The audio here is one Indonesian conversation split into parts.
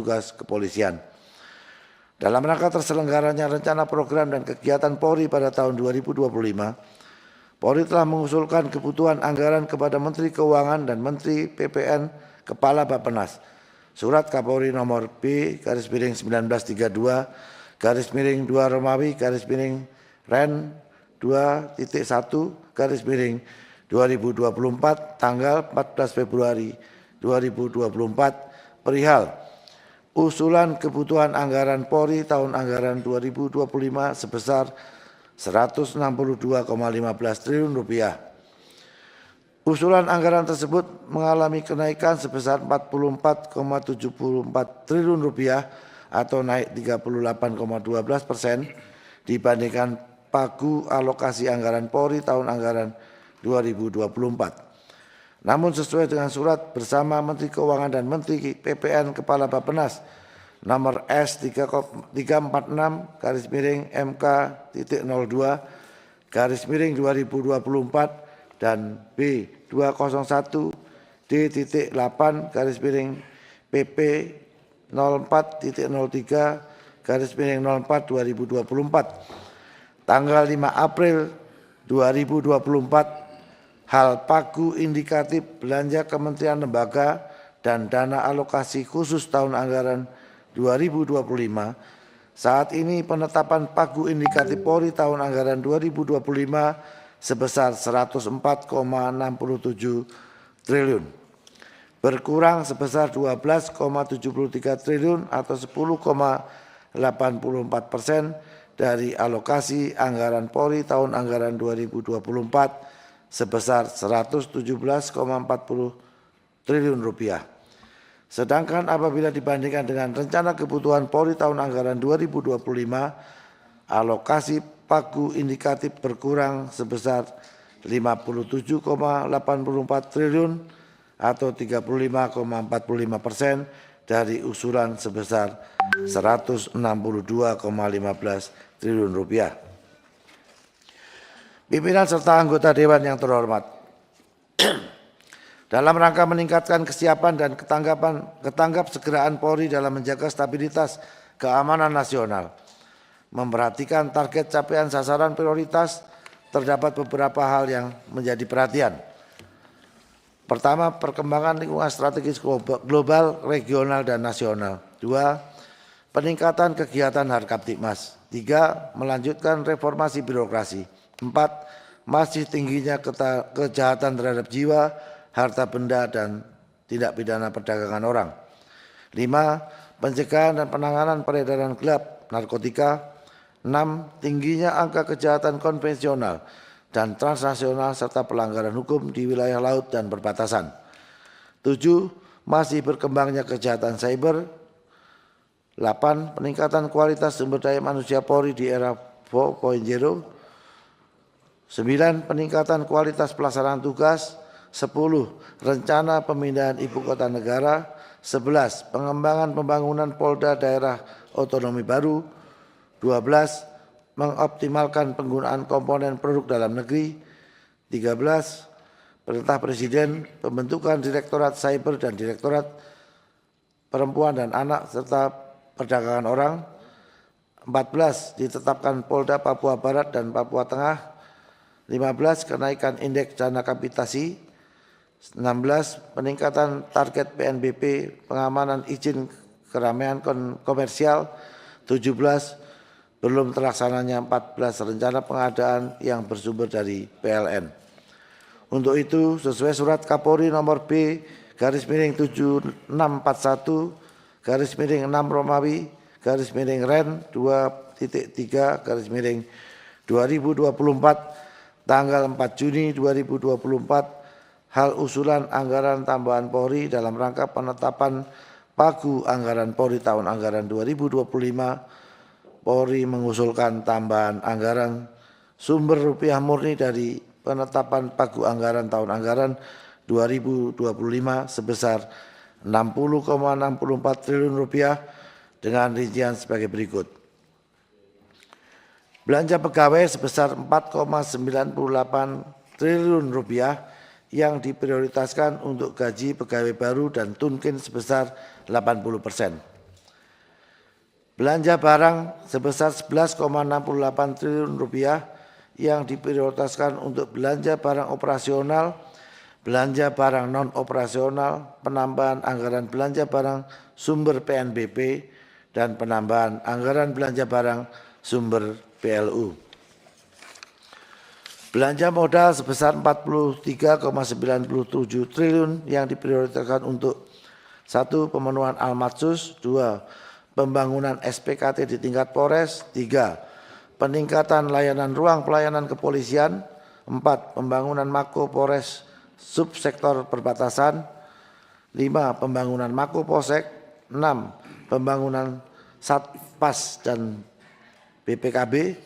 tugas kepolisian. Dalam rangka terselenggaranya rencana program dan kegiatan Polri pada tahun 2025, Polri telah mengusulkan kebutuhan anggaran kepada Menteri Keuangan dan Menteri PPN Kepala Bappenas. Surat Kapolri nomor B/1932/2 Romawi/Ren 2.1/2024 tanggal 14 Februari 2024 perihal usulan kebutuhan anggaran Polri tahun anggaran 2025 sebesar Rp162,15 triliun. Usulan anggaran tersebut mengalami kenaikan sebesar Rp44,74 triliun atau naik 38,12% dibandingkan pagu alokasi anggaran Polri tahun anggaran 2024. Namun sesuai dengan surat bersama Menteri Keuangan dan Menteri PPN Kepala Bappenas nomor S3,6/MK.02/2024 dan B201D.8/PP04.03/04/2024 tanggal 5 April 2024 hal pagu indikatif belanja kementerian lembaga dan dana alokasi khusus tahun anggaran 2025. Saat ini penetapan pagu indikatif Polri tahun anggaran 2025 sebesar Rp104,67 triliun. Berkurang sebesar Rp12,73 triliun atau 10,84% dari alokasi anggaran Polri tahun anggaran 2024 sebesar Rp117,40 triliun. Sedangkan apabila dibandingkan dengan rencana kebutuhan Polri tahun anggaran 2025, alokasi pagu indikatif berkurang sebesar Rp57,84 triliun atau 35,45% dari usulan sebesar Rp162,15 triliun. Pimpinan serta anggota Dewan yang terhormat, dalam rangka meningkatkan kesiapan dan ketanggap segeraan Polri dalam menjaga stabilitas keamanan nasional, memperhatikan target capaian sasaran prioritas, terdapat beberapa hal yang menjadi perhatian. Pertama, perkembangan lingkungan strategis global, regional, dan nasional. 2, peningkatan kegiatan Harkaptibmas. 3, melanjutkan reformasi birokrasi. 4, masih tingginya kejahatan terhadap jiwa, harta benda, dan tindak pidana perdagangan orang. 5, pencegahan dan penanganan peredaran gelap narkotika. 6, tingginya angka kejahatan konvensional dan transnasional serta pelanggaran hukum di wilayah laut dan perbatasan. 7, masih berkembangnya kejahatan cyber. 8, peningkatan kualitas sumber daya manusia Polri di era 4.0. 9, peningkatan kualitas pelaksanaan tugas. 10, rencana pemindahan ibu kota negara. 11, pengembangan pembangunan Polda daerah otonomi baru. 12, mengoptimalkan penggunaan komponen produk dalam negeri. 13, perintah Presiden pembentukan Direktorat Cyber dan Direktorat Perempuan dan Anak serta Perdagangan Orang. 14, ditetapkan Polda Papua Barat dan Papua Tengah. 15, kenaikan indeks dana kapitasi. 16, peningkatan target PNBP pengamanan izin keramaian komersial. 17, belum terlaksananya 14 rencana pengadaan yang bersumber dari PLN. Untuk itu, sesuai surat Kapolri nomor B/7641/6 Romawi/Ren 2.3/2024 tanggal 4 Juni 2024 hal usulan anggaran tambahan Polri dalam rangka penetapan pagu anggaran Polri tahun anggaran 2025. Polri mengusulkan tambahan anggaran sumber rupiah murni dari penetapan pagu anggaran tahun anggaran 2025 sebesar Rp60,64 triliun dengan rincian sebagai berikut. Belanja pegawai sebesar Rp4,98 triliun yang diprioritaskan untuk gaji pegawai baru dan tunkin sebesar 80%. Belanja barang sebesar 11,68 triliun rupiah yang diprioritaskan untuk belanja barang operasional, belanja barang non-operasional, penambahan anggaran belanja barang sumber PNBP, dan penambahan anggaran belanja barang sumber PLU. Belanja modal sebesar 43,97 triliun yang diprioritaskan untuk 1. Pemenuhan Almatsus, 2. Pembangunan SPKT di tingkat Polres, 3. Peningkatan layanan ruang pelayanan kepolisian, 4. Pembangunan Mako Polres subsektor perbatasan, 5. Pembangunan Mako Polsek, 6. Pembangunan Satpas dan BPKB,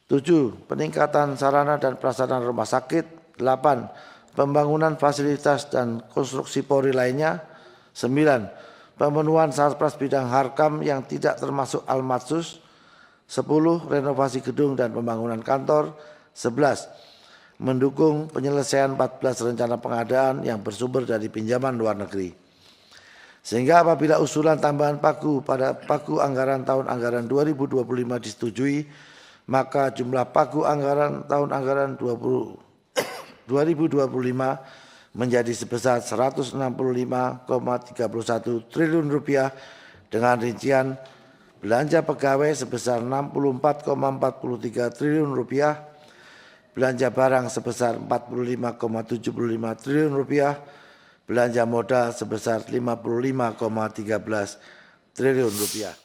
7. Peningkatan sarana dan prasarana rumah sakit, 8. Pembangunan fasilitas dan konstruksi Polri lainnya, 9. Pemenuhan sarpras bidang harkam yang tidak termasuk Almatsus, 10. Renovasi gedung dan pembangunan kantor, 11. Mendukung penyelesaian 14 rencana pengadaan yang bersumber dari pinjaman luar negeri. Sehingga apabila usulan tambahan pagu pada pagu anggaran tahun anggaran 2025 disetujui, maka jumlah pagu anggaran tahun anggaran 2025 menjadi sebesar 165,31 triliun rupiah dengan rincian belanja pegawai sebesar 64,43 triliun rupiah, belanja barang sebesar 45,75 triliun rupiah, belanja modal sebesar 55,13 triliun rupiah.